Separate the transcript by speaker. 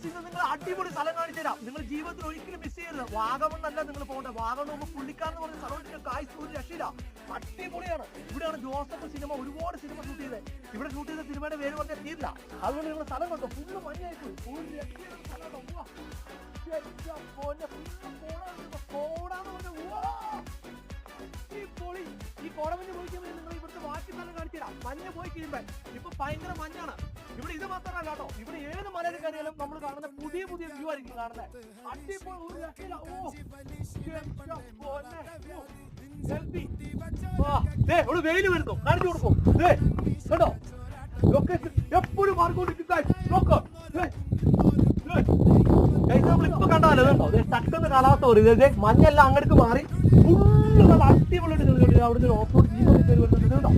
Speaker 1: ഇന്ന് നിങ്ങൾ അടിപൊളി സ്ഥലം കാണിച്ചു തരാം. നിങ്ങൾ ജീവിതത്തിൽ ഒരിക്കലും മിസ് ചെയ്യരുത്. വാഗമണ്ണല്ല നിങ്ങൾ പോകേണ്ടത്. വാഗമൺ പുള്ളിക്കാരെന്ന് പറഞ്ഞ സ്ഥലം കായ്സ് ഒരു രക്ഷയില്ല. അടിപൊളിയാണ്. ഇവിടെയാണ് ജോസഫ് സിനിമ ഒരുപാട് സിനിമ ഷൂട്ട് ചെയ്തത്. ഇവിടെ ഷൂട്ട് ചെയ്ത സിനിമയുടെ പേര് പറഞ്ഞാൽ തീരില്ല. അതുകൊണ്ട് നിങ്ങൾ സ്ഥലം കണ്ടോ, ഫുള്ള് മഞ്ഞായിട്ട് ഒരു രക്ഷയില്ല സ്ഥലം. ഈ കോടമഞ്ഞ് പോയി കഴിയുമ്പോൾ നിങ്ങൾ ഇവിടുത്തെ ബാക്കി സ്ഥലം കാണിച്ചു തരാം. മഞ്ഞ പോയി കഴിയുമ്പോൾ ഇപ്പൊ ഭയങ്കര മഞ്ഞാണ് ഇവിടെ. ഇത് മാത്രമല്ല കേട്ടോ, ഇവിടെ ഏത് മലയിൽ കയറിയാലും നമ്മൾ കാണുന്ന പുതിയ പുതിയ വ്യൂ ആയിരിക്കും കാണുന്നത്. അടിപൊളി ഒരു രക്ഷയില്ല. ഇവിടെ വെയിൽ വരുന്നു, കാണിച്ചു കൊടുക്കും കേട്ടോ. ലൊക്കേഷൻ എപ്പോഴും നമ്മളിപ്പോ കണ്ടാലോ കേട്ടോ. തട്ടുന്ന കാലാവസ്ഥ പറയും. മഞ്ഞെല്ലാം അങ്ങോട്ട് മാറി ഫുള്ള് അടിപൊളിയായിട്ട് അവിടുന്ന് ഓഫ് റോഡ് ജീവൻ വരുന്നുണ്ട് കേട്ടോ.